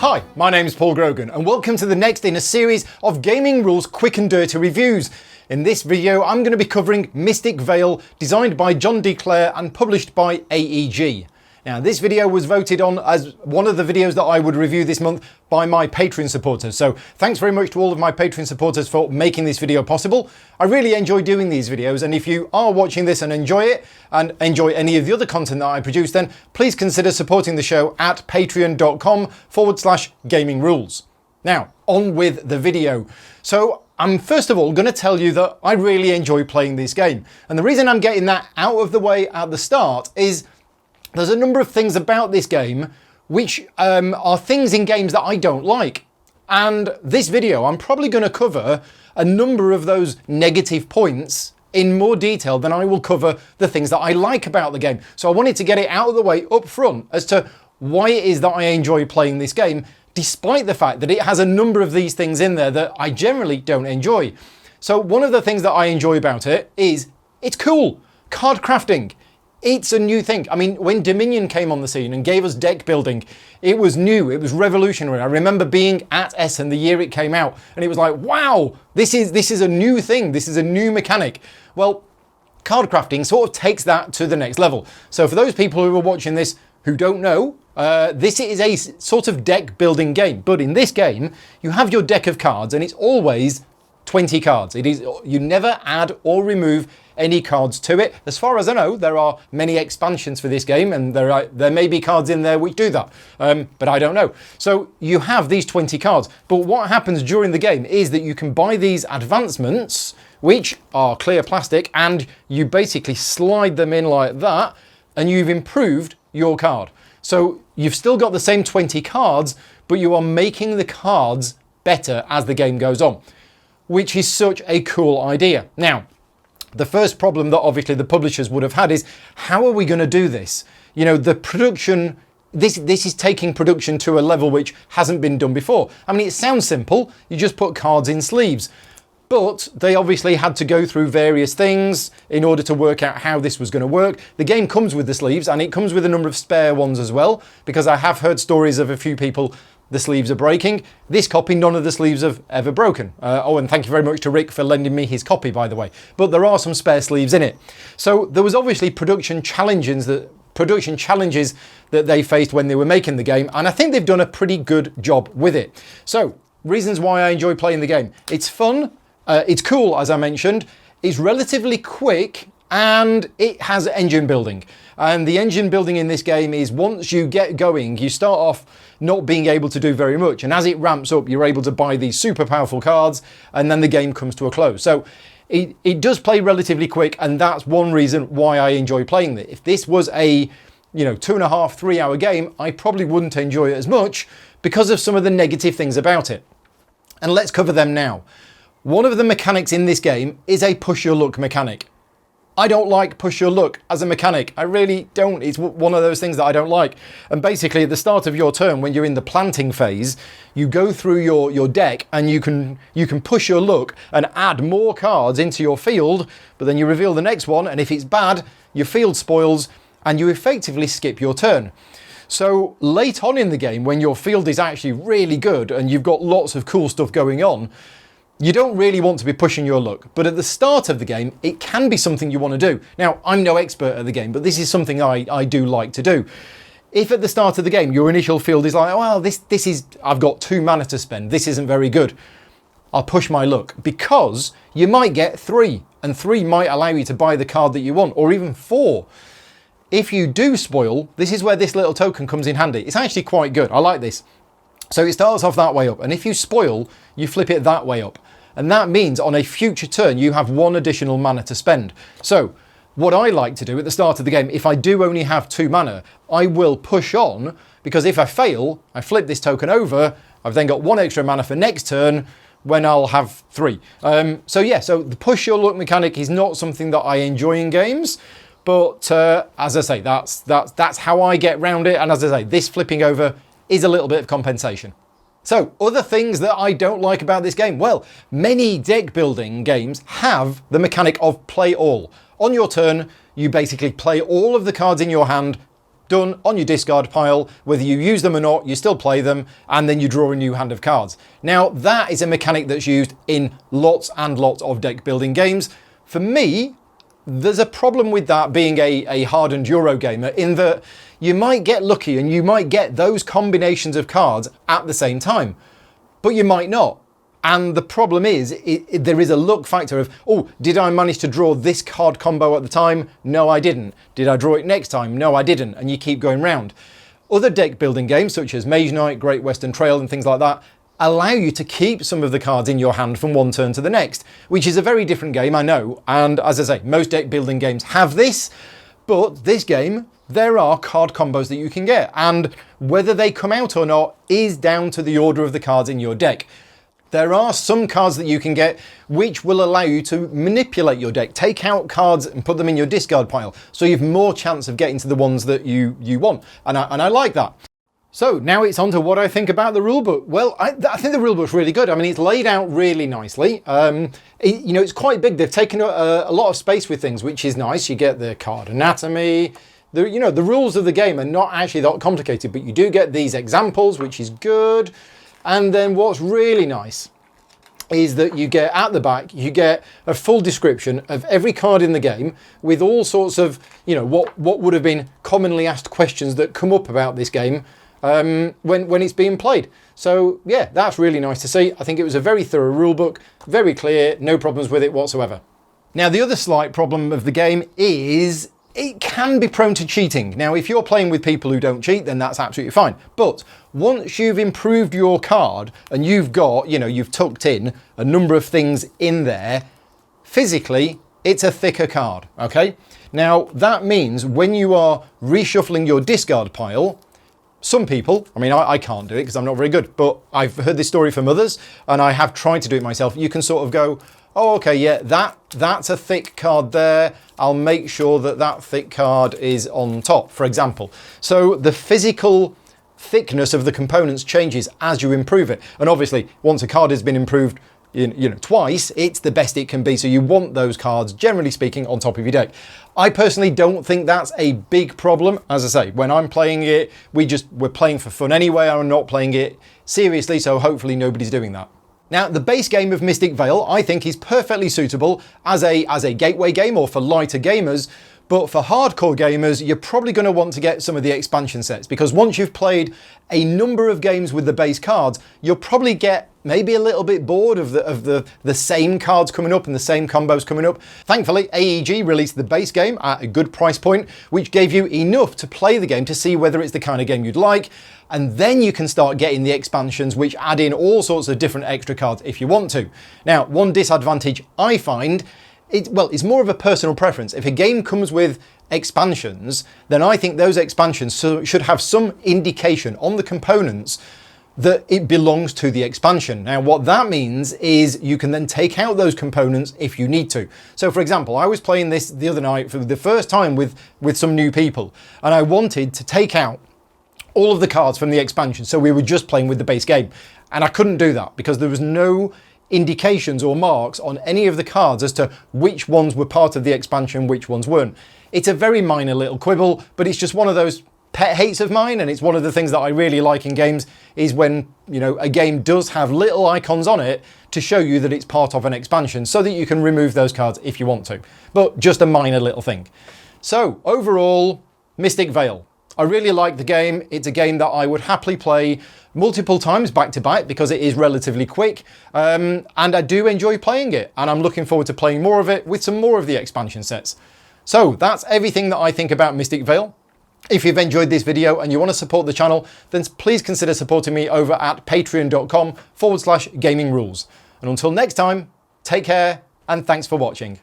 Hi, my name is Paul Grogan and welcome to the next in a series of Gaming Rules quick and dirty reviews. In this video I'm going to be covering Mystic Vale, designed by John D Clair and published by AEG. Now this video was voted on as one of the videos that I would review this month by my Patreon supporters, so thanks very much to all of my Patreon supporters for making this video possible. I really enjoy doing these videos, and if you are watching this and enjoy it and enjoy any of the other content that I produce, then please consider supporting the show at patreon.com/gaming rules. Now on with the video. So I'm first of all going to tell you that I really enjoy playing this game, and the reason I'm getting that out of the way at the start is there's a number of things about this game which are things in games that I don't like. And this video, I'm probably going to cover a number of those negative points in more detail than I will cover the things that I like about the game. So I wanted to get it out of the way up front as to why it is that I enjoy playing this game, despite the fact that it has a number of these things in there that I generally don't enjoy. So one of the things that I enjoy about it is it's cool. Card crafting. It's a new thing. I mean, when Dominion came on the scene and gave us deck building, it was new, it was revolutionary. I remember being at Essen the year it came out, and it was like, wow, this is a new thing, this is a new mechanic. Well, card crafting sort of takes that to the next level. So for those people who are watching this who don't know, this is a sort of deck building game. But in this game, you have your deck of cards, and it's always 20 cards. You never add or remove any cards to it. As far as I know, there are many expansions for this game, and there may be cards in there which do that, but I don't know. So you have these 20 cards, but what happens during the game is that you can buy these advancements, which are clear plastic, and you basically slide them in like that, and you've improved your card. So you've still got the same 20 cards, but you are making the cards better as the game goes on, which is such a cool idea. Now, the first problem that obviously the publishers would have had is, how are we going to do this? You know, the production, this is taking production to a level which hasn't been done before. I mean, it sounds simple, you just put cards in sleeves, but they obviously had to go through various things in order to work out how this was going to work. The game comes with the sleeves, and it comes with a number of spare ones as well, because I have heard stories of a few people the sleeves are breaking. This copy, none of the sleeves have ever broken. Oh, and thank you very much to Rick for lending me his copy, by the way. But there are some spare sleeves in it. So there was obviously production challenges that they faced when they were making the game, and I think they've done a pretty good job with it. So, reasons why I enjoy playing the game. It's fun, it's cool, as I mentioned, it's relatively quick, and it has engine building. And the engine building in this game is, once you get going, you start off not being able to do very much, and as it ramps up, you're able to buy these super powerful cards, and then the game comes to a close. So it does play relatively quick, and that's one reason why I enjoy playing it. If this was a 2.5, 3 hour game, I probably wouldn't enjoy it as much because of some of the negative things about it. And let's cover them now. One of the mechanics in this game is a push your luck mechanic. I don't like push your luck as a mechanic. I really don't. It's one of those things that I don't like. And basically at the start of your turn, when you're in the planting phase, you go through your deck and you can push your luck and add more cards into your field, but then you reveal the next one, and if it's bad, your field spoils and you effectively skip your turn. So late on in the game, when your field is actually really good and you've got lots of cool stuff going on, you don't really want to be pushing your luck, but at the start of the game, it can be something you want to do. Now, I'm no expert at the game, but this is something I do like to do. If at the start of the game, your initial field is like, well, I've got 2 mana to spend, this isn't very good, I'll push my luck, because you might get 3, and 3 might allow you to buy the card that you want, or even 4. If you do spoil, this is where this little token comes in handy. It's actually quite good, I like this. So it starts off that way up, and if you spoil, you flip it that way up. And that means on a future turn, you have 1 additional mana to spend. So what I like to do at the start of the game, if I do only have 2 mana, I will push on, because if I fail, I flip this token over, I've then got 1 extra mana for next turn, when I'll have 3. So the push your luck mechanic is not something that I enjoy in games, but as I say, that's how I get around it, and as I say, this flipping over is a little bit of compensation. So, other things that I don't like about this game. Well, many deck building games have the mechanic of play all. On your turn, you basically play all of the cards in your hand done on your discard pile. Whether you use them or not, you still play them, and then you draw a new hand of cards. Now, that is a mechanic that's used in lots and lots of deck building games. For me, there's a problem with that being a hardened Eurogamer, in that you might get lucky and you might get those combinations of cards at the same time, but you might not. And the problem is, there is a luck factor of, oh, did I manage to draw this card combo at the time? No, I didn't. Did I draw it next time? No, I didn't. And you keep going round. Other deck building games, such as Mage Knight, Great Western Trail and things like that, allow you to keep some of the cards in your hand from one turn to the next, which is a very different game, I know. And as I say, most deck building games have this, but this game, there are card combos that you can get. And whether they come out or not is down to the order of the cards in your deck. There are some cards that you can get which will allow you to manipulate your deck, take out cards and put them in your discard pile, so you have more chance of getting to the ones that you want, and I like that. So now it's on to what I think about the rulebook. Well, I think the rulebook's really good. I mean, it's laid out really nicely. It's quite big. They've taken a lot of space with things, which is nice. You get the card anatomy. The rules of the game are not actually that complicated, but you do get these examples, which is good. And then what's really nice is that you get at the back, you get a full description of every card in the game with all sorts of, what would have been commonly asked questions that come up about this game when it's being played. So yeah, that's really nice to see. I think it was a very thorough rule book, very clear, no problems with it whatsoever. Now, the other slight problem of the game is it can be prone to cheating. Now, if you're playing with people who don't cheat, then that's absolutely fine. But once you've improved your card and you've got, you've tucked in a number of things in there, physically, it's a thicker card, okay? Now, that means when you are reshuffling your discard pile, some people, I can't do it because I'm not very good, but I've heard this story from others and I have tried to do it myself. You can sort of go, oh, okay, yeah, that's a thick card there. I'll make sure that thick card is on top, for example. So the physical thickness of the components changes as you improve it. And obviously, once a card has been improved, twice, it's the best it can be. So you want those cards, generally speaking, on top of your deck. I personally don't think that's a big problem. As I say, when I'm playing it, we're playing for fun anyway. I'm not playing it seriously, so hopefully nobody's doing that. Now, the base game of Mystic Vale, I think, is perfectly suitable as a gateway game or for lighter gamers, but for hardcore gamers, you're probably going to want to get some of the expansion sets, because once you've played a number of games with the base cards, you'll probably get maybe a little bit bored of the same cards coming up and the same combos coming up. Thankfully, AEG released the base game at a good price point, which gave you enough to play the game to see whether it's the kind of game you'd like. And then you can start getting the expansions, which add in all sorts of different extra cards if you want to. Now, one disadvantage I find, it's more of a personal preference. If a game comes with expansions, then I think those expansions should have some indication on the components that it belongs to the expansion. Now, what that means is you can then take out those components if you need to. So for example, I was playing this the other night for the first time with some new people, and I wanted to take out all of the cards from the expansion, so we were just playing with the base game. And I couldn't do that because there was no indications or marks on any of the cards as to which ones were part of the expansion, which ones weren't. It's a very minor little quibble, but it's just one of those pet hates of mine, and it's one of the things that I really like in games, is when, a game does have little icons on it to show you that it's part of an expansion, so that you can remove those cards if you want to. But just a minor little thing. So overall, Mystic Vale. I really like the game. It's a game that I would happily play multiple times back to back because it is relatively quick, and I do enjoy playing it, and I'm looking forward to playing more of it with some more of the expansion sets. So that's everything that I think about Mystic Vale. If you've enjoyed this video and you want to support the channel, then please consider supporting me over at patreon.com/gamingrules. And until next time, take care and thanks for watching.